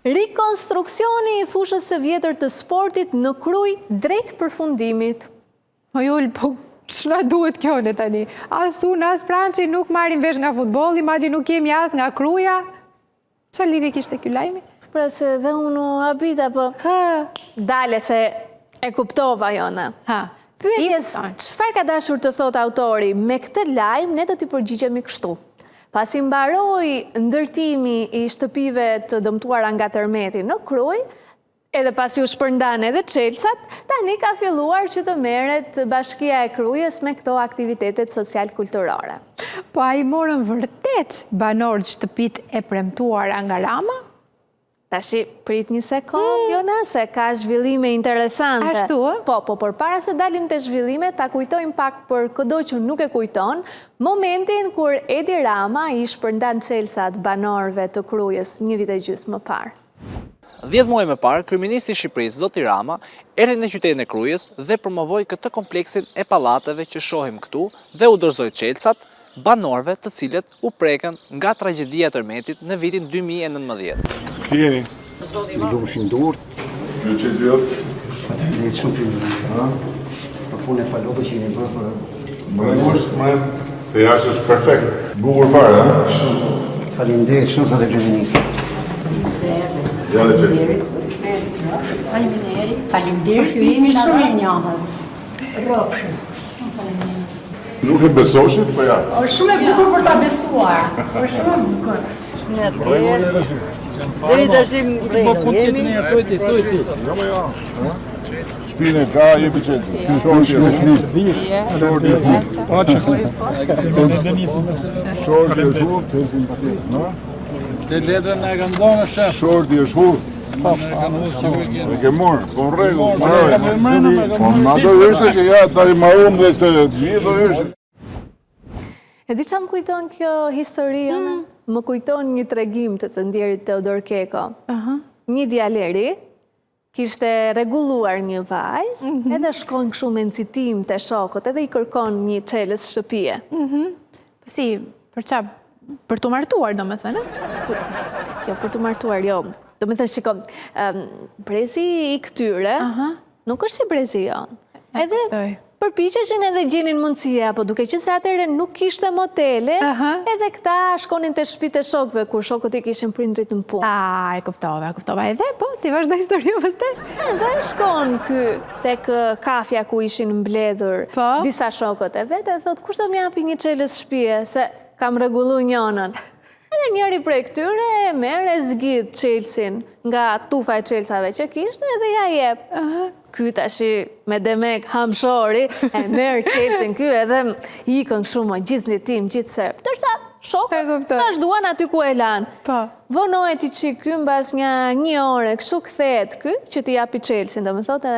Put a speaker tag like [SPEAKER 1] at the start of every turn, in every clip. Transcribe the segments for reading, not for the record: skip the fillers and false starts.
[SPEAKER 1] Rekonstruksioni i fushës së vjetër të sportit në Krujë drejt përfundimit.
[SPEAKER 2] Jol, po ç'na duhet kjo ne tani? As unë, as Franci nuk marrin vesh nga futbolli, madje nuk jemi as nga Kruja. Çfarë lidhje kishte ky lajmi?
[SPEAKER 1] Pra se dhe unë habita, po dale se e kuptova jona. Pyetjes, çfarë ka dashur të thot autori? Me këtë lajm ne do t'i përgjigjemi kështu. Pasi mbaroi ndërtimi i shtëpive të dëmtuara nga tërmeti në Krujë, edhe pasi u shpërndan edhe Çelçat, tani ka filluar që të merret Bashkia e Krujës me këto aktivitetet social-kulturore.
[SPEAKER 2] Po ai morën vërtet banorët shtëpit e premtuara nga Rama?
[SPEAKER 1] Tashi, prit një sekond, Jona, se ka zhvillime interesante.
[SPEAKER 2] Ashtu,
[SPEAKER 1] Po, por para se dalim të zhvillime, ta kujtojmë pak për këdo që nuk e kujton, momentin kur Edi Rama i shpërndan Çelçat banorëve të Krujës 1 vit e gjysmë më parë.
[SPEAKER 3] 10 muaj më parë, kryeministri i Shqipërisë, zoti Rama, erdhi në qytetin e Krujës dhe promovoi këtë kompleksin e pallateve që shohim këtu dhe u dorëzoi Çelçat banorëve të cilët u prekën nga tragjedia e tërmetit në vitin 2019.
[SPEAKER 4] Si jeni?
[SPEAKER 5] I lumshin dur.
[SPEAKER 4] Ju që zhjot?
[SPEAKER 5] Ne shumë për ministra. Për punë e palove që jeni bërë.
[SPEAKER 4] Më ngushtë, se jashtë është perfekt. Bukur fare, ha?
[SPEAKER 5] Faleminderit shumë zotë kryeministër.
[SPEAKER 4] Ja dhe që.
[SPEAKER 6] Faleminderit, ju jeni shumë mirë njohës. Rrofshëm.
[SPEAKER 4] Nuk e besoshit, po ja.
[SPEAKER 6] Është shumë e bukur për ta besuar. Është shumë e bukur.
[SPEAKER 4] Shpine ka, jepi qëtë. Shorti e shurt.
[SPEAKER 7] Te letrën e kanë dhënë shef.
[SPEAKER 4] Shorti e shurt. E ke morë, po në regull. Po në ato ishte që ja, ta i marum dhe këtë gjithë ishte.
[SPEAKER 1] E di që më kujton kjo historia? Më kujton një tregim të ndjerit Teodor Keko. Një djaleri kishte rregulluar një vajzë, edhe shkon kështu me nxitim të shokët, edhe i kërkon një çelës shtëpie.
[SPEAKER 2] Po si, për çfarë? Për të martuar, domethënë?
[SPEAKER 1] Jo, për të martuar, jo. Domethënë, shiko, brezi i këtyre nuk është si brezi jonë. Edhe përpiqeshin edhe gjenin mundësie, apo duke që se atëherë nuk kishte motele, edhe këta shkonin të shtëpitë e shokëve, kur shokët i kishin prindrit në punë.
[SPEAKER 2] E kuptova. Edhe, po, si vazhdo historia pastaj?
[SPEAKER 1] Edhe shkon ky tek kafja ku ishin mbledhur disa shokët e vet, e thot, kush do më japi një çelës shtëpie, se kam rregullu njënën. Edhe njëri prej këtyre e merr e zgjidh çelsin nga tufa e çelsave që kishte edhe ja jep. Ky tashi me demek hamshori e merr çelsin ky edhe ikën kështu më gjithë nxitim, gjithë serp. Ndërsa shokët vazhduan aty ku e lan. Vonohet i çik ky mbas një ore, kështu kthehet ky që t'i japi çelsin, domethënë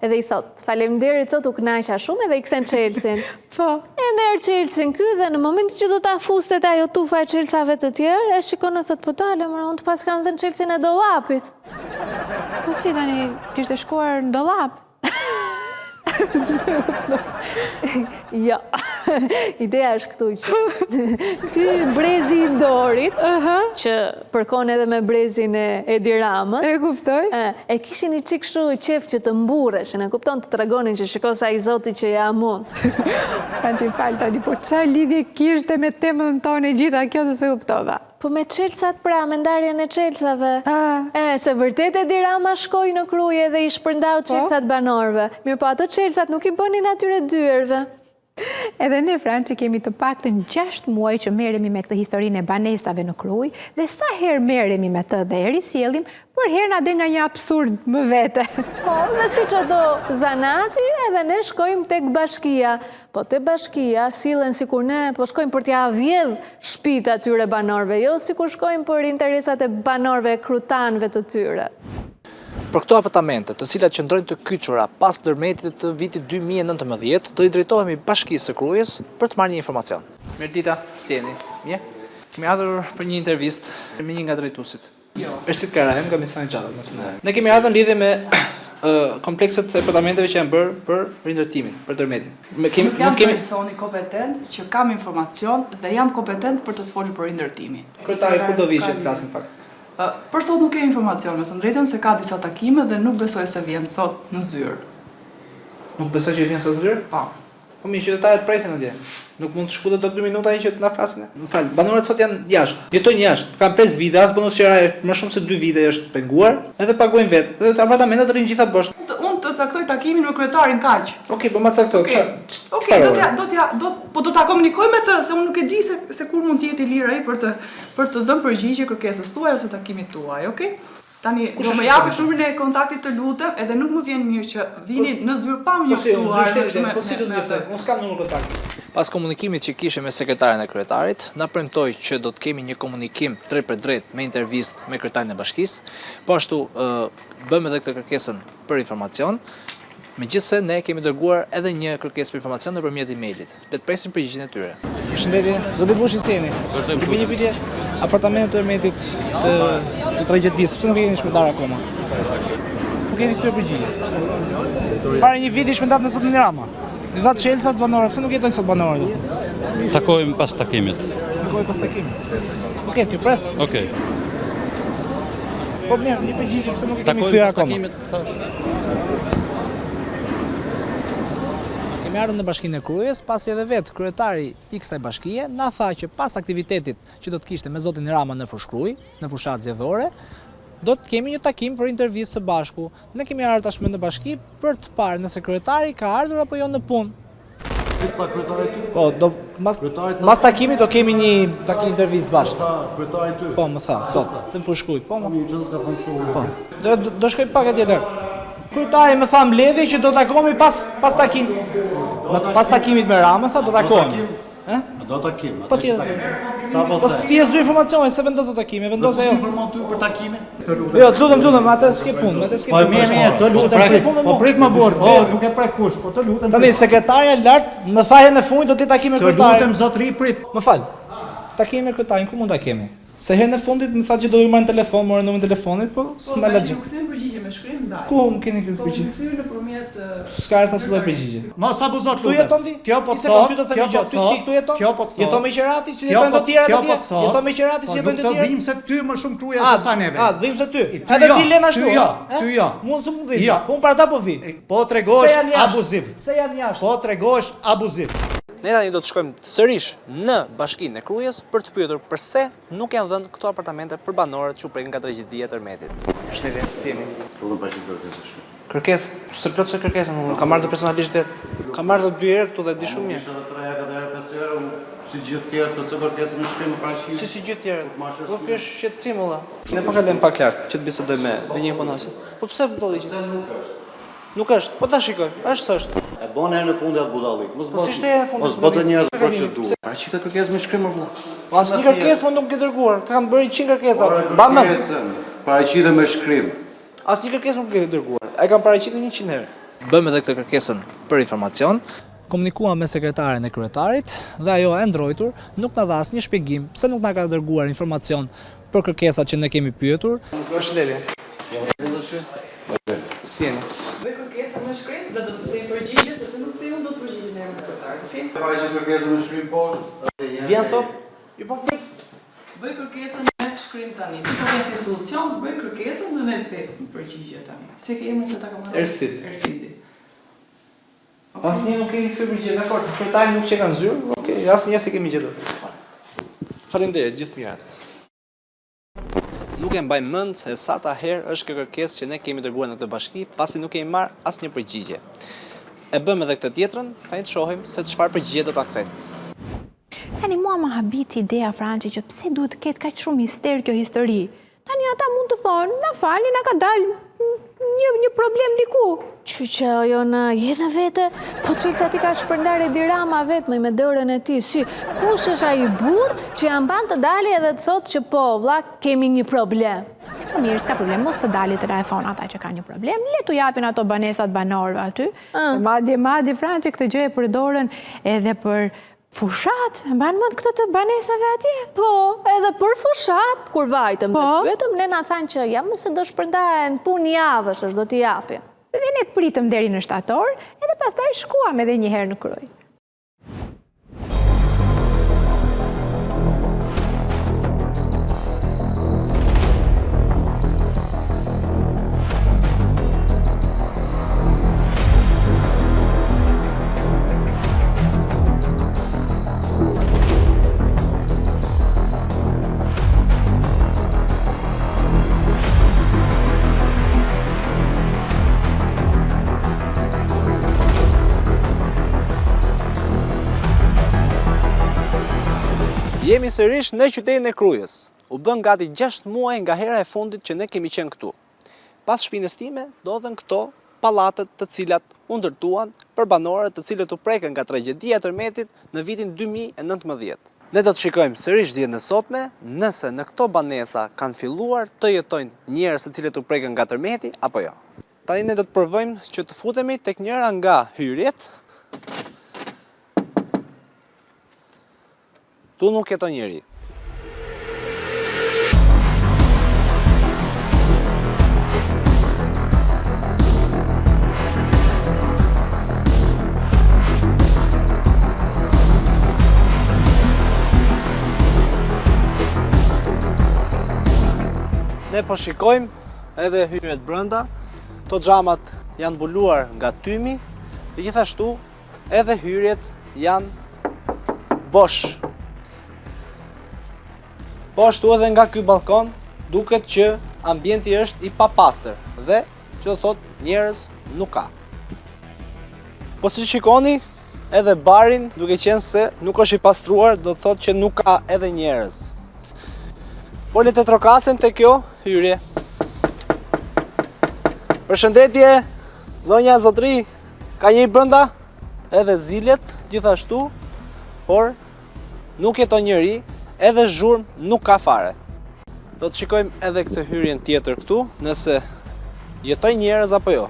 [SPEAKER 1] edhe i thot, faleminderit sot u kënaqa shumë edhe i kthen çelsin. E merr çelsin ky dhe në momentin që do ta fuste ajo tufa e çelsave të tjerë, e shikon e thot, po dale, më unë të pas kanë dhënë çelsin e dollapit.
[SPEAKER 2] Po si tani kishte shkuar në dollap?
[SPEAKER 1] Jo, ideja është këtu që ky brezi i Dorit, që përkon edhe me brezin e Edi Ramës,
[SPEAKER 2] e kuptoj,
[SPEAKER 1] e kishin i çik kështu qef që të mburreshin, e kupton, të tregonin që shiko sa i Zoti që ja mund.
[SPEAKER 2] Franci, fal tani, por çfarë lidhje kishte me temën tonë gjitha kjo se kuptova?
[SPEAKER 1] Po me çelçat pra, me ndarjen e çelçave. Se vërtet Edi Rama shkoi në Krujë dhe i shpërndau çelçat banorëve. Mirë, po ato çelçat nuk i bënin atyre dyerve.
[SPEAKER 2] Edhe ne, Franci, kemi të paktën 6 muaj që merremi me këtë historinë e banesave në Krujë, dhe sa herë merremi me të dhe risjellim, por herë na den nga një absurd më vete.
[SPEAKER 1] Po, dhe si që do zanati, edhe ne shkojmë tek bashkia. Po te bashkia sillen sikur ne po shkojmë për t'ia vjedh shtëpitë atyre banorëve, jo sikur shkojmë për interesat e banorëve krutanëve të tyre.
[SPEAKER 3] Për këto apartamente, të cilat qëndrojnë të kyçura pas ndërmetit të vitit 2019, do i drejtohemi Bashkisë së Krujës për të marrë një informacion. Mirëdita, si jeni? Mirë? Kemi ardhur për një intervistë me një nga drejtuesit. Ersit Karahem nga Misioni Gjatë. Ne kemi ardhur në lidhje me komplekset e apartamenteve që janë bërë për rindërtimin, për tërmetin.
[SPEAKER 8] Nuk jam personi kompetent që kam informacion dhe jam kompetent për të të folur për rindërtimin.
[SPEAKER 3] Kryetari, kur do vishë të flasim pak?
[SPEAKER 8] Për sot nuk ke informacion, me të drejtën se ka disa takime dhe nuk besoj se vjen sot në zyrë.
[SPEAKER 3] Nuk besoj që vjen sot në zyrë?
[SPEAKER 8] Pa.
[SPEAKER 3] Po mi qytetarët presin atje. Nuk mund të shkutet do 2 minuta që të na flasin. Më fal, banorët sot janë jashtë. Jetojnë jashtë. Kanë 5 vite, as bonus qiraje më shumë se 2 vite është penguar, edhe pagojnë vetë. Edhe apartamentet rrinë gjitha bosh.
[SPEAKER 8] Unë të caktoj takimin me kryetarin kaq.
[SPEAKER 3] Okej, po ma cakto.
[SPEAKER 8] Okej, do ta komunikoj me të, se unë nuk e di se kur mund të jetë i lirë ai për të dhënë përgjigje kërkesës tuaj ose takimit tuaj, okay? Tani do më japi shumën e kontaktit të lutem, edhe nuk më vjen mirë që vini në zyrë pa më njoftuar.
[SPEAKER 3] Po si do të njëftoj? Unë s'kam numër kontakti. Pas komunikimit që kishe me sekretaren e kryetarit, na premtoi që do të kemi një komunikim drejt për drejt me intervistë me kryetarin e bashkisë. Po ashtu bëmë edhe këtë kërkesën për informacion. Megjithëse ne kemi dërguar edhe një kërkesë për informacion nëpërmjet emailit. Le të presim përgjigjen e tyre. Përshëndetje, zoti Bushi si jeni? Bëj një pyetje. Apartamentet të Ermetit të tragjedisë, pse nuk jeni shpëtar akoma? Nuk keni kthyer përgjigje. Para një viti shpëndat me Zotin Rama. I dha Çelca të banorëve, pse nuk jetojnë sot banorët?
[SPEAKER 9] Takojmë pas takimit.
[SPEAKER 3] Takojmë pas takimit. Okej, ty pres.
[SPEAKER 9] Okej.
[SPEAKER 3] Po mirë, një përgjigje pse nuk e kemi kthyer akoma. Kemi ardhur në Bashkinë e Krujës, pasi edhe vetë kryetari i kësaj bashkie na tha që pas aktivitetit që do të kishte me Zotin Rama në Fushkruj, në fushatë zgjedhore, do të kemi një takim për intervistë së bashku. Ne kemi ardhur tashmë në bashki për të parë nëse kryetari ka ardhur apo jo në punë. Po, mas takimit do kemi një intervistë bashkë. Po, më tha, sot, të në Fushkruj. Po, do shkoj pak tjetër. Kryetari më tha mbledhje që do takohemi pas takimit. Pas takimit me Ramën, tha do takohemi.
[SPEAKER 5] Do takim.
[SPEAKER 3] Po ti e zë informacione se vendos do takime, vendos ajo.
[SPEAKER 5] Informatu për takimin?
[SPEAKER 3] Jo, të lutem, atë s'ke punë,
[SPEAKER 5] Po mirë, të lutem. Po prit më burr. Po nuk e prek kush, po të lutem.
[SPEAKER 3] Tani sekretarja lart më tha herë në fund do të takime me kryetarin.
[SPEAKER 5] Të lutem zotëri prit.
[SPEAKER 3] Më fal. Takime me kryetarin, ku mund ta kemi? Se herë në fundit më tha që do i marr në telefon, morën numrin e telefonit, po s'na la gjë.
[SPEAKER 8] Nuk kthejmë përgjigje me shkrim ndaj.
[SPEAKER 3] Ku më keni këtë përgjigje?
[SPEAKER 8] Kthyer nëpërmjet
[SPEAKER 3] S'ka rreth asnjë përgjigje.
[SPEAKER 5] Mos abuzot
[SPEAKER 3] Tu jeton ti?
[SPEAKER 5] Kjo po
[SPEAKER 3] thot,
[SPEAKER 5] thot,
[SPEAKER 3] tu jeton?
[SPEAKER 5] Kjo po thot.
[SPEAKER 3] Jeton me qerati si jetojnë të tjerë atje? Jeton me qerati si jetojnë të tjerë?
[SPEAKER 5] Dhim se ty më shumë kruja se sa neve.
[SPEAKER 3] Dhim se ty. Edhe ti lën ashtu.
[SPEAKER 5] Ty jo.
[SPEAKER 3] Mund s'u mund dhish. Unë para ta po vi.
[SPEAKER 5] Po tregosh abuziv.
[SPEAKER 3] Se janë jashtë.
[SPEAKER 5] Po tregosh abuziv.
[SPEAKER 3] Ne tani do të shkojmë sërish në Bashkinë e Krujës për të pyetur pse nuk janë dhënë këto apartamente për banorët që u prekin nga tragjedia e Ermetit. Përshëndetje, si jeni? Kërkesë, se plot se kërkesën, unë kam marrë personalisht vetë. Kam marrë të 2 herë këtu dhe di shumë mirë.
[SPEAKER 5] Edhe 3 herë, 4 herë, 5 herë, si gjithë tjerë, të çdo kërkesë më shkrim më paraqit.
[SPEAKER 3] Si gjithë tjerë. Po kjo është shqetësim valla. Ne po kalojmë pak lart që të bisedoj me një imponues. Po pse ndodhi që nuk është? Po ta shikoj, është.
[SPEAKER 5] E bën herë në fundi atë budallik. Mos
[SPEAKER 3] Po si shte herë në fund.
[SPEAKER 5] Mos bëte njerëz procedurë. Paraqitë kërkesë më shkrim më vëlla.
[SPEAKER 3] Po asnjë kërkesë më nuk e dërguar. Të kam bërë 100 kërkesa. Mbanë.
[SPEAKER 5] Paraqitë me shkrim.
[SPEAKER 3] Asnjë kërkesë nuk e dërguar. Ai kam paraqitur 100 herë. Bëmë edhe këtë kërkesën për informacion. Komunikuam me sekretaren e kryetarit dhe ajo e ndrojtur nuk na dha asnjë shpjegim pse nuk na ka dërguar informacion për kërkesat që ne kemi pyetur. Përshëndetje. Si jeni?
[SPEAKER 8] Bëj kërkesën me shkrim dhe do të kthej përgjigje sepse nuk kthej unë do të përgjigjem në emër të kryetarit, okay?
[SPEAKER 5] Paraqitë kërkesën me shkrim poshtë.
[SPEAKER 3] Vjen sot? Jo po prit.
[SPEAKER 8] Bëj kërkesën me shkrim tani. Ti po ke si solucion, bëj kërkesën dhe ne kthej përgjigje tani. Si ke emrin se ta kam marrë? Ersiti.
[SPEAKER 3] Asnjë nuk kemi kthyer përgjigje, dakor. Kryetari nuk që kanë zyrë. Okej, asnjë se kemi gjetur. Faleminderit, gjithë mirat. Nuk e mbaj mend se sa ta herë është kjo kërkesë që ne kemi dërguar në këtë bashki, pasi nuk kemi marrë asnjë përgjigje. E bëmë edhe këtë tjetrën, tani të shohim se çfarë përgjigje do ta kthejë.
[SPEAKER 2] Tani mua më habit ideja Franci që pse duhet të ketë kaq shumë mister kjo histori. Tani ata mund të thonë, na falni, na ka dalë një problem diku.
[SPEAKER 1] Që ajo në jenë vete, po Çelca ti ka shpërndar Edi Rama vetëm me dorën e tij. Si, kush është ai burr që ja mban të dalë edhe të thotë që po, vlla, kemi një problem.
[SPEAKER 2] Po mirë, s'ka problem, mos të dalit të thonë ata që ka një problem, le t'u japin ato banesat banorëve aty. Madje Franci këtë gjë e përdorën edhe për fushat, mban mend këtë të banesave atje?
[SPEAKER 1] Po, edhe për fushat, kur vajtëm të pyetëm, ne na thanë që jam se do shpërndahen punë javësh, është do t'i japin.
[SPEAKER 2] Dhe ne pritëm deri në shtator, edhe pastaj shkuam edhe një herë në Krujë.
[SPEAKER 3] Jemi sërish në qytetin e Krujës. U bën gati 6 muaj nga hera e fundit që ne kemi qenë këtu. Pas shpinës time, ndodhen këto pallatet të cilat u ndërtuan për banorët të cilët u prekën nga tragjedia e tërmetit në vitin 2019. Ne do të shikojmë sërish ditën e sotme nëse në këto banesa kanë filluar të jetojnë njerëz të cilët u prekën nga tërmeti apo jo. Tani ne do të provojmë që të futemi tek njëra nga hyrjet. Tu nuk jeton njeri. Ne po shikojmë edhe hyrjet brenda. Këto xhamat janë mbuluar nga tymi, dhe gjithashtu edhe hyrjet janë bosh. Po ashtu edhe nga ky balkon duket që ambienti është i papastër dhe që do thotë njerëz nuk ka. Po si shikoni edhe barin, duke qenë se nuk është i pastruar, do thotë që nuk ka edhe njerëz. Po le të trokasim te kjo hyrje. Përshëndetje, zonja zotri, ka njëri brenda? Edhe zilet gjithashtu, por nuk jeton njeri, edhe zhurmë nuk ka fare. Do të shikojmë edhe këtë hyrjen tjetër këtu, nëse jetojnë njerëz apo jo.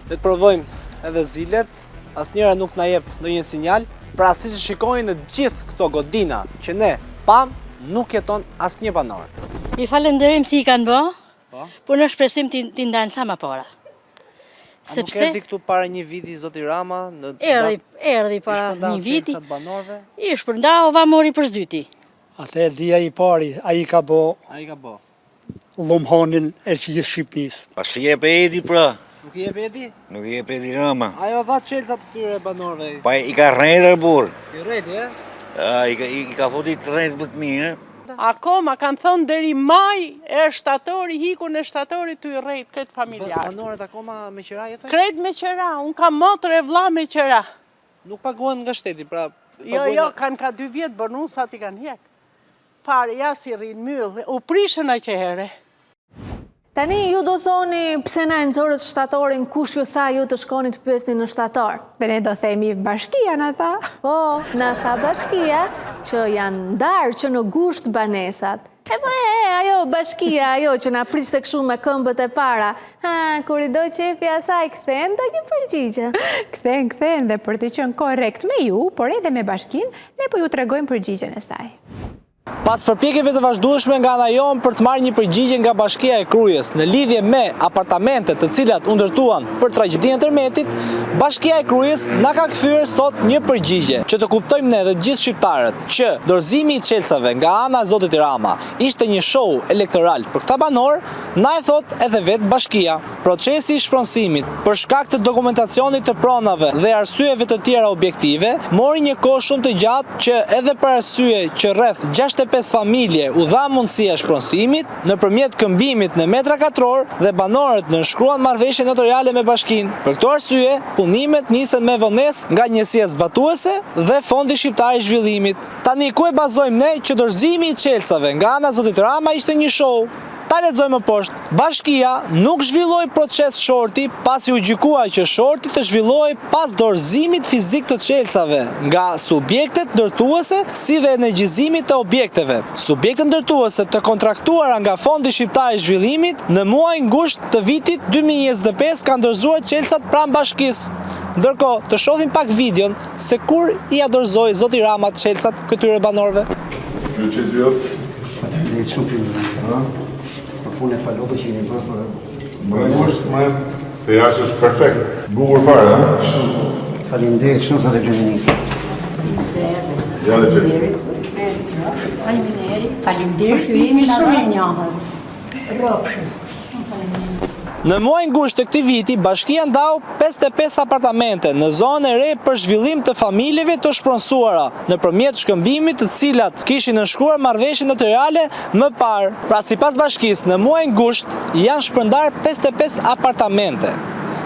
[SPEAKER 3] Le të provojmë edhe zilet, asnjëra nuk na jep ndonjë sinjal. Pra siç shikojnë në gjithë këto godina që ne pam, nuk jeton asnjë banor.
[SPEAKER 6] I falenderojmë si i kanë bë, por në shpresim t'i ndajnë sa më para.
[SPEAKER 3] A nuk erdhi këtu para një viti zoti Rama?
[SPEAKER 6] Erdhi para një viti.
[SPEAKER 3] Banorëve?
[SPEAKER 6] I shpërndau va mori për s'dyti.
[SPEAKER 5] Atë dia i pari, ai ka bë Llomhonin e gjithë Shqipërisë.
[SPEAKER 10] Pas i jep Edi pra.
[SPEAKER 3] Nuk i jep Edi?
[SPEAKER 10] Nuk i jep Edi Rama.
[SPEAKER 3] Ajo dha çelësat këtyre banorëve.
[SPEAKER 10] Pa i ka rrejtër burr.
[SPEAKER 3] I rrejti, e?
[SPEAKER 10] I ka foti të rrejtë më të mirë.
[SPEAKER 11] Akoma kanë thonë deri maj e shtatori, hikun e shtatorit të i rrejt kretë familjarë.
[SPEAKER 3] Banorët akoma me qira jetojnë?
[SPEAKER 11] Kretë me qira, unë kam motër e vlla me qira.
[SPEAKER 3] Nuk paguhen nga shteti, pra...
[SPEAKER 11] Jo, kanë ka 2 vjetë bonusat i kanë hjek. Pare, ja si rrinë myllë, u prishën a që here.
[SPEAKER 1] Tani ju do thoni pse na e nxorët shtatorin, kush ju tha ju të shkoni të pyesni në shtator?
[SPEAKER 2] Dhe ne do themi bashkia na tha.
[SPEAKER 1] Po, na tha bashkia që janë ndarë që në gusht banesat. Ajo bashkia, ajo që na priste kështu me këmbët e para. Kur i do qefi asaj kthen, do një përgjigje.
[SPEAKER 2] Kthen dhe për të qenë korrekt me ju, por edhe me bashkin, ne po ju tregojmë përgjigjen e saj.
[SPEAKER 3] Pas përpjekjeve të vazhdueshme nga ana jonë për të marrë një përgjigje nga Bashkia e Krujës në lidhje me apartamentet të cilat u ndërtuan për tragjedinë e tërmetit, Bashkia e Krujës na ka kthyer sot një përgjigje që të kuptojmë ne dhe gjithë shqiptarët që dorëzimi i çelësave nga ana e zotit Rama ishte një show elektoral për këta banor, na e thot edhe vetë Bashkia. Procesi i shpronësimit për shkak të dokumentacionit të pronave dhe arsyeve të tjera objektive mori një kohë shumë të gjatë që edhe për arsye që rreth 65 familje u dha mundësia shpronësimit nëpërmjet këmbimit në metra katror dhe banorët nënshkruan marrëveshje notariale me bashkinë. Për këtë arsye, punimet nisen me vonesë nga njësia zbatuese dhe Fondi Shqiptar i Zhvillimit. Tani ku e bazojmë ne që dorëzimi i çelësave nga ana e zotit Rama ishte një show? Ta lexojmë më poshtë. Bashkia nuk zhvilloi proces shorti pasi u gjykua që shorti të zhvilloi pas dorëzimit fizik të çelësave nga subjektet ndërtuese si dhe energjizimit të objekteve. Subjektet ndërtuese të kontraktuara nga Fondi Shqiptar i Zhvillimit në muajin gusht të vitit 2025 kanë dorëzuar çelësat pranë bashkisë. Ndërkohë, të shohim pak videon se kur i dorëzoi zoti Rama çelësat këtyre banorëve.
[SPEAKER 5] Punë e palove që jeni bërë.
[SPEAKER 4] Më se jashtë është perfekt. Bukur fare, ha?
[SPEAKER 5] Faleminderit shumë zotë kryeminist.
[SPEAKER 4] Ja dhe qëtë.
[SPEAKER 6] Faleminderit, ju jemi shumë e njohës. Rrofshëm.
[SPEAKER 3] Në muajin gusht të këtij viti, bashkia ndau 55 apartamente në zonën e re për zhvillim të familjeve të shpronësuara nëpërmjet shkëmbimit të cilat kishin nënshkruar marrëveshje notariale më parë. Pra sipas bashkisë, në muajin gusht janë shpërndar 55 apartamente.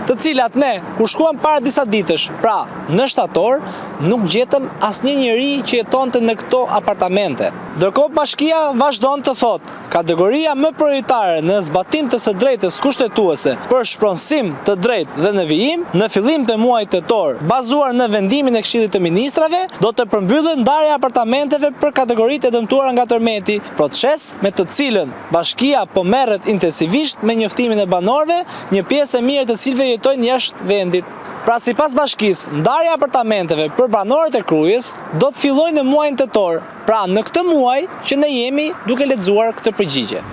[SPEAKER 3] të cilat ne, kur shkuam para disa ditësh, pra në shtator, nuk gjetëm asnjë njeri që jetonte në këto apartamente. Ndërkohë bashkia vazhdon të thotë, kategoria më prioritare në zbatim të së drejtës kushtetuese për shpronësim të drejtë dhe në vijim, në fillim të muajit tetor, bazuar në vendimin e Këshillit të Ministrave, do të përmbyllet ndarja e apartamenteve për kategoritë e dëmtuara nga tërmeti, proces me të cilën bashkia po merret intensivisht me njoftimin e banorëve, një pjesë e mirë të cilëve jetojnë jashtë vendit. Pra sipas bashkisë, ndarja e apartamenteve për banorët e Krujës do të fillojë në muajin tetor, pra në këtë muaj që ne jemi duke lexuar këtë përgjigje.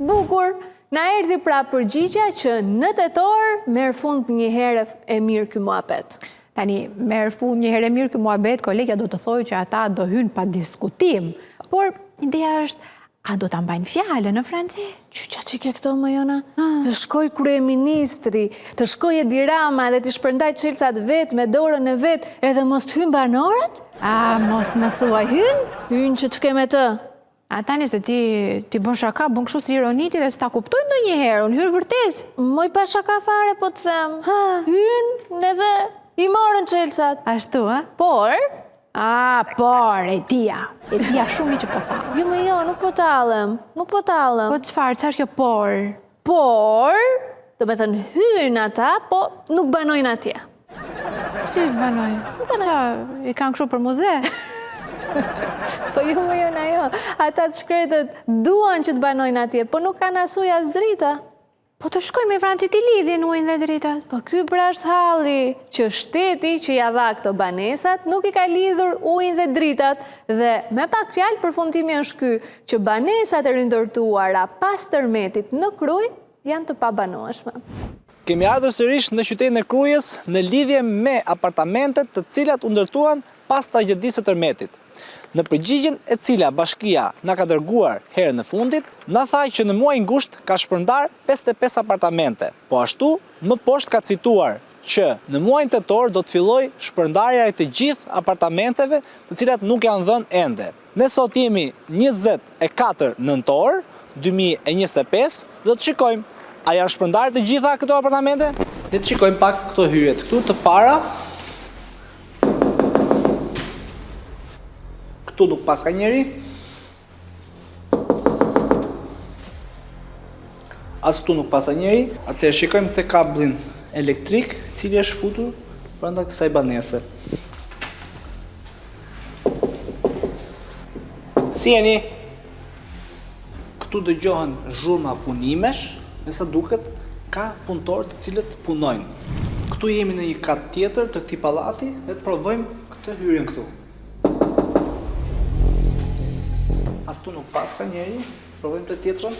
[SPEAKER 1] Bukur, na erdhi pra përgjigja që në tetor merr fund një herë e mirë ky muhabet.
[SPEAKER 2] Tani, merr fund një herë e mirë ky muhabet, kolegja do të thojë që ata do hynë pa diskutim, por ideja është, a do ta mbajnë fjalën në Franci?
[SPEAKER 1] Qyqa që ke këto, më jona? Të shkoj kryeministri, të shkoj Edi Rama dhe të shpërndaj çelësat vetë me dorën e vetë, edhe mos të hynë banorët?
[SPEAKER 2] Mos më thuaj hynë?
[SPEAKER 1] Hynë që të keme të.
[SPEAKER 2] Tani se ti bën shaka, bën kështu si ironiti dhe s'ta kuptoj ndonjëherë, unë hyrë vërtet.
[SPEAKER 1] Moj pa shaka fare po të them. Hynë edhe i morën çelësat.
[SPEAKER 2] Ashtu, a?
[SPEAKER 1] Por...
[SPEAKER 2] por, e dia shumë që po talëm.
[SPEAKER 1] Jo, më jo, nuk po talëm, Po
[SPEAKER 2] çfarë, ç'është kjo por?
[SPEAKER 1] Por, do me thënë hynë ata, po nuk banojnë atje.
[SPEAKER 2] Si është banojnë?
[SPEAKER 1] Nuk banojnë.
[SPEAKER 2] I kanë kështu për muze?
[SPEAKER 1] Po jo, më jo, na jo. Ata të shkretët duan që të banojnë atje, po nuk kanë as ujë as drita.
[SPEAKER 2] Po të shkojnë me Francit i lidhjen ujin dhe dritat.
[SPEAKER 1] Po ky pra është halli, që shteti që ja dha këto banesat nuk i ka lidhur ujin dhe dritat dhe me pak fjalë përfundimi është ky që banesat e rindërtuara pas tërmetit në Krujë janë të pabanueshme.
[SPEAKER 3] Kemi ardhur sërish në qytetin e Krujës në lidhje me apartamentet të cilat u ndërtuan pas tragjedisë së tërmetit. Në përgjigjen e cila bashkia na ka dërguar herën e fundit, na tha që në muajin gusht ka shpërndar 55 apartamente. Po ashtu, më poshtë ka cituar që në muajin tetor do të filloj shpërndarja e të gjithë apartamenteve të cilat nuk janë dhënë ende. Ne sot jemi 24 nëntor 2025, do të shikojmë a janë shpërndarë të gjitha këto apartamente? Le të shikojmë pak këto hyrjet. Këtu të para, këtu nuk pas ka njeri, as këtu nuk pas ka njeri, atëherë shikojmë të kablin elektrik, cili është futur brenda kësaj banese. Si jeni? Këtu dëgjohen zhurma punimesh, me sa duket ka punëtorë të cilët punojnë. Këtu jemi në një kat tjetër të këtij pallati dhe të provojmë këtë hyrjen këtu. As tu nuk pas ka njeri, provojmë të tjetrën.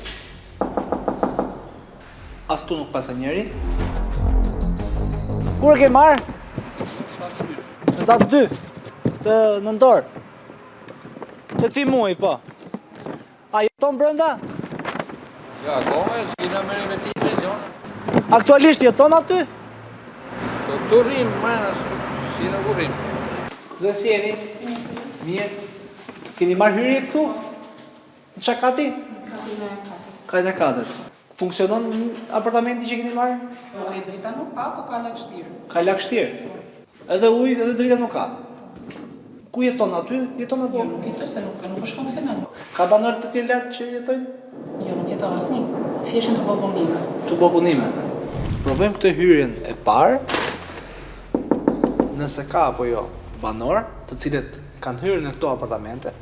[SPEAKER 3] As tu nuk pas ka njeri. Kur e ke marrë? Në datë 2, të nëntor. Të këtij muaji, po. A jeton brenda?
[SPEAKER 7] Ja, akoma, s'kina me investime, gjona.
[SPEAKER 3] Aktualisht jeton aty?
[SPEAKER 7] Po këtu rrim, manas, si në ku rrim.
[SPEAKER 3] Zë si jeni? Mirë. Keni marrë hyrje këtu? Në qa kati? Katin e 4. Funksionon apartamenti që keni marrë?
[SPEAKER 8] Nuk e drita nuk ka, po ka lagështirë.
[SPEAKER 3] Ka lagështirë? Edhe ujë, edhe drita nuk ka? Ku jeton aty? Jeton apo?
[SPEAKER 8] Nuk jetoj se nuk është funksional.
[SPEAKER 3] Ka banorë të tjerë lartë që jetojnë?
[SPEAKER 8] Jo, nuk jetoj asnjë. Thjesht të bëj punime.
[SPEAKER 3] Të bëj punime. Provojmë këtë hyrjen e parë. Nëse ka apo jo banorë, të cilët kanë hyrë në këto apartamente.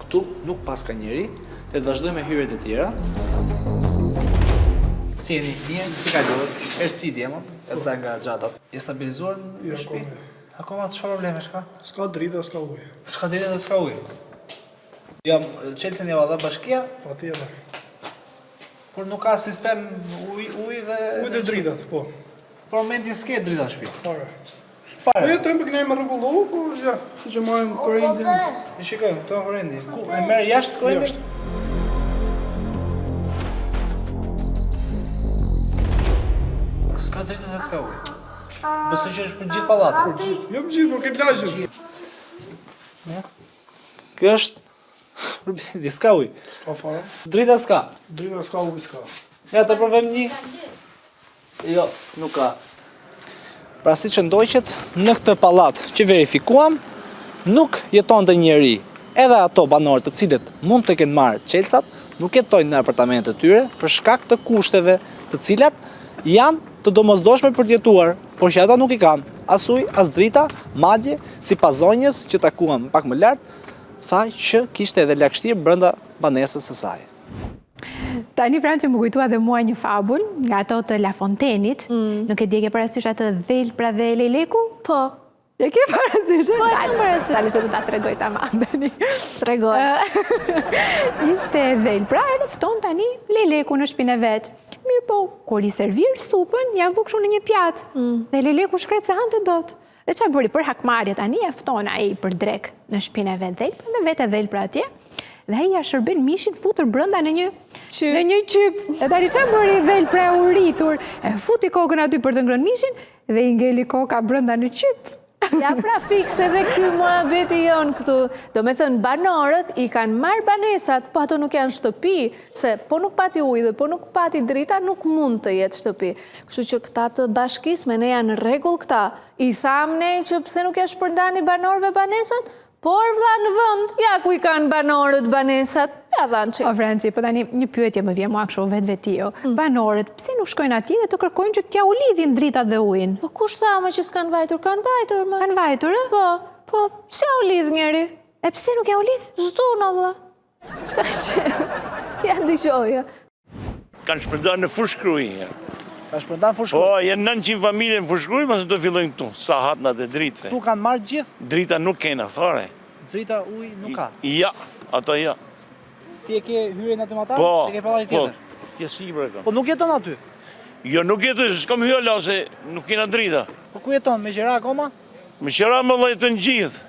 [SPEAKER 3] Këtu nuk pas ka njeri, dhe të vazhdojmë me hyrjet e tjera. Si jeni, mirë, si ka gjurët, si djemon, e zda nga gjatat. Je stabilizuar në shtëpi? Akoma, çfarë probleme shka?
[SPEAKER 12] S'ka drita, s'ka ujë.
[SPEAKER 3] S'ka drita dhe s'ka ujë. Jo, qelësin ja dha bashkia?
[SPEAKER 12] Pa tjetër.
[SPEAKER 3] Kur nuk ka sistem ujë dhe...
[SPEAKER 12] Ujë dhe dritat, po.
[SPEAKER 3] Për momentin s'ke drita në shtëpi?
[SPEAKER 12] Fare.
[SPEAKER 3] Fare?
[SPEAKER 12] Po jetojmë për kënejmë rregullu, po ja, si që marrim korrentin.
[SPEAKER 3] I shikojmë, këto korrenti. Ku, e merr jashtë korrentin?
[SPEAKER 12] Jashtë.
[SPEAKER 3] S'ka drita dhe s'ka ujë. Besoj që është për gjithë pallatin.
[SPEAKER 12] Jo për gjithë, për këtë lagjën.
[SPEAKER 3] Kjo është Rubineti, s'ka ujë.
[SPEAKER 12] Pa fare.
[SPEAKER 3] Drita s'ka.
[SPEAKER 12] Drita s'ka, ujë s'ka.
[SPEAKER 3] Ja, të provojmë një. Jo, nuk ka. Pra si që ndoqet, në këtë pallat që verifikuam, nuk jeton të njeri. Edhe ato banorët të cilët mund të kenë marrë qelcat, nuk jetojnë në apartamentet të tyre për shkak të kushteve të cilat janë të domosdoshme për të jetuar, por që ata nuk i kanë as ujë, as drita, madje sipas zonjës që takuam pak më lart, tha që kishte edhe lagështirë brenda banesës së saj.
[SPEAKER 2] Tani pranë që më kujtua dhe mua një fabul, nga ato të La Fontenit, nuk e di ke parasysh atë Dhelpra dhe Leleku?
[SPEAKER 1] Po.
[SPEAKER 2] E ke parasysh?
[SPEAKER 1] Po, e kam parasysh.
[SPEAKER 2] Tani se du ta tregoj tamam tani.
[SPEAKER 1] Tregoj.
[SPEAKER 2] Ishte Dhelpra edhe fton tani Leleku në shtëpinë e vet. Mirë po, kur i servir supën, ja vu kështu në një pjatë. Dhe Leleku shkrecante dot. Dhe çfarë bëri për hakmarrje tani e fton ai për drek në shtëpinë e vet Dhelpra dhe vetë Dhelpra atje. Dhe ai ja shërben mishin futur brenda në një qyp. E tani çfarë bëri Dhelpra e uritur? E futi kokën aty për të ngrënë mishin dhe i ngeli koka brenda në qyp.
[SPEAKER 1] Ja pra fikse dhe ky muhabeti jon këtu. Do me thënë banorët i kanë marrë banesat, po ato nuk janë shtëpi, se po nuk pati ujë dhe po nuk pati drita, nuk mund të jetë shtëpi. Kështu që këta të bashkisme ne janë në rregull këta. I thamë ne që pse nuk e shpërndani banorëve banesat, por vlla në vend, ja ku i kanë banorët banesat, ja dhanë qëtë.
[SPEAKER 2] O Franci, po tani një pyetje më vjen mua kështu vetvetijo. Banorët, pse nuk shkojnë atje dhe të kërkojnë që t'ja u lidhin dritat dhe ujin?
[SPEAKER 1] Po kush tha më që s'kanë vajtur? Kanë vajtur më.
[SPEAKER 2] Kanë vajtur, ë?
[SPEAKER 1] Po, s'ja u lidh njeri.
[SPEAKER 2] E pse nuk ja u lidh?
[SPEAKER 1] Zduna vlla. S'ka që. Ja dëgjoja.
[SPEAKER 10] Kanë shpërndarë në Fushkruj.
[SPEAKER 3] Ka shpërndarë Fushkruj.
[SPEAKER 10] Po, janë 900 familje në Fushkruj, mas do fillojnë këtu, sa hatnat e dritëve.
[SPEAKER 3] Tu kanë marrë gjithë?
[SPEAKER 10] Drita nuk kena fare.
[SPEAKER 3] Drita ujë nuk ka?
[SPEAKER 10] Ja, ato ja.
[SPEAKER 3] Ti e ke hyrjen aty më ata?
[SPEAKER 10] Po,
[SPEAKER 3] E ke pallati tjetër?
[SPEAKER 10] Ja sipër e kam.
[SPEAKER 3] Po nuk jeton aty?
[SPEAKER 10] Jo, nuk jeton, s'kam hyrë la, se nuk kena drita.
[SPEAKER 3] Po ku jeton? Me qera akoma?
[SPEAKER 10] Me qera më vajtën gjithë.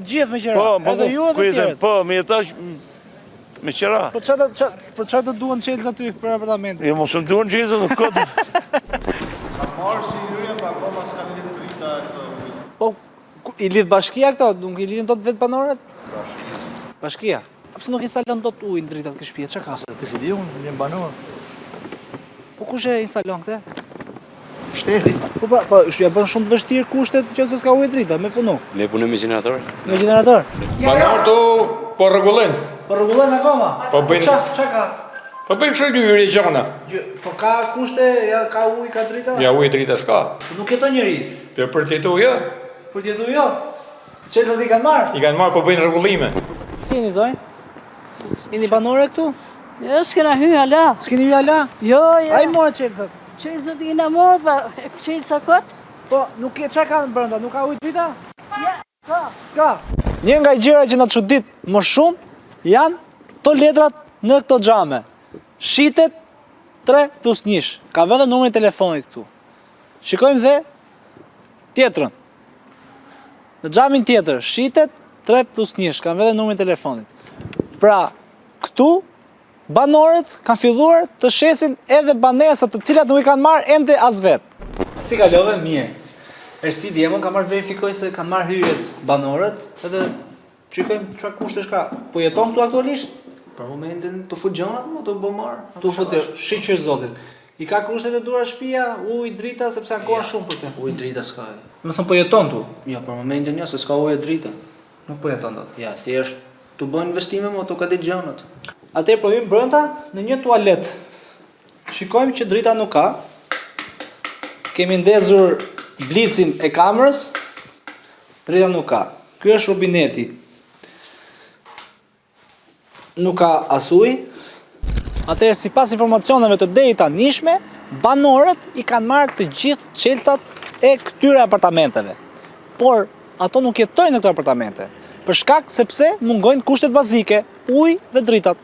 [SPEAKER 3] Gjithë me qera?
[SPEAKER 10] Po,
[SPEAKER 3] Edhe ju edhe tjerët?
[SPEAKER 10] Po, me jetash me qera.
[SPEAKER 3] Po çfarë të duan qelës aty për apartamentin?
[SPEAKER 10] Jo, mos më duan qelës edhe këtë.
[SPEAKER 4] Marë si hyrja, pa akoma s'kanë lidh drita këto.
[SPEAKER 3] Po, i lidh bashkia këto? Nuk i lidhin dot vetë banorët? Bashkia. Pse nuk instalon dot ujë në dritat ke shtëpia? Çka ka?
[SPEAKER 5] Të si di unë, një banor.
[SPEAKER 3] Po kush e instalon këtë?
[SPEAKER 5] Shteti.
[SPEAKER 3] Po, ja bën shumë të vështirë kushtet nëse s'ka ujë drita, me punu.
[SPEAKER 9] Ne punojmë me gjenerator.
[SPEAKER 3] Me gjenerator?
[SPEAKER 7] Banorë tu po rregullojnë.
[SPEAKER 3] Po rregullojnë akoma?
[SPEAKER 7] Po bëjnë.
[SPEAKER 3] Ç'a ka?
[SPEAKER 7] Po bëjnë kështu dy hyrje gjana.
[SPEAKER 3] Po ka kushte, ja ka ujë, ka drita?
[SPEAKER 7] Ja ujë drita s'ka.
[SPEAKER 3] Po nuk jeton njëri.
[SPEAKER 7] Për të jetu jo.
[SPEAKER 3] Për t'jetu jo? Qelësat i kanë marrë?
[SPEAKER 7] I kanë marrë po bëjnë rregullime.
[SPEAKER 3] Si jeni zonjë? Jeni banore këtu?
[SPEAKER 6] Jo, s'kena hy hala.
[SPEAKER 3] S'keni hyrë ala?
[SPEAKER 6] Jo, jo.
[SPEAKER 3] Ai morë qelësat.
[SPEAKER 6] Qelësat i kena morë, pa qelësa këtë?
[SPEAKER 3] Po, nuk e çka kanë brenda? Nuk ka ujë drita?
[SPEAKER 6] Ja, ka.
[SPEAKER 3] S'ka. Një nga gjërat që na çudit më shumë janë to letrat në këto xhame. Shitet 3+1. Ka vënë numrin e telefonit këtu. Shikojmë dhe tjetrën. Në xhamin tjetër shitet 3+1. Ka vënë numrin e telefonit. Pra, këtu banorët kanë filluar të shesin edhe banesat të cilat nuk i kanë marrë ende as vetë. Si kalove? Mirë. Ersi djemon ka marrë verifikoj se kanë marrë hyrjet banorët, edhe qykojmë çfarë kushtesh ka. Po jeton këtu aktualisht?
[SPEAKER 5] Për momentin të fut gjanat, më të bë marë.
[SPEAKER 3] Tu fut shiqyr zotit. I ka kushtet e duara shtëpia, ujë, drita, sepse ankohen shumë për të.
[SPEAKER 5] Ujë drita s'ka.
[SPEAKER 3] Më thon po jeton tu?
[SPEAKER 5] Jo, për momentin jo, se s'ka ujë drita.
[SPEAKER 3] Nuk po jeton dot.
[SPEAKER 5] Ja, thjesht të bën investime, më të ka ditë gjanat.
[SPEAKER 3] Atëherë provim brenda në një tualet. Shikojmë që drita nuk ka. Kemi ndezur blicin e kamerës. Drita nuk ka. Ky është robineti. Nuk ka as ujë. Atëherë sipas informacioneve të deri tanishme, banorët i kanë marrë të gjithë qelësat e këtyre apartamenteve. Por ato nuk jetojnë në këto apartamente, për shkak sepse mungojnë kushtet bazike, ujë dhe dritat.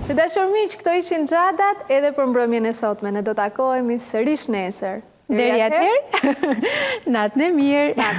[SPEAKER 1] Të dashur miq, këto ishin xhadat edhe për mbrëmjen e sotme. Ne do takohemi sërish nesër.
[SPEAKER 2] Deri atëherë, natën e mirë.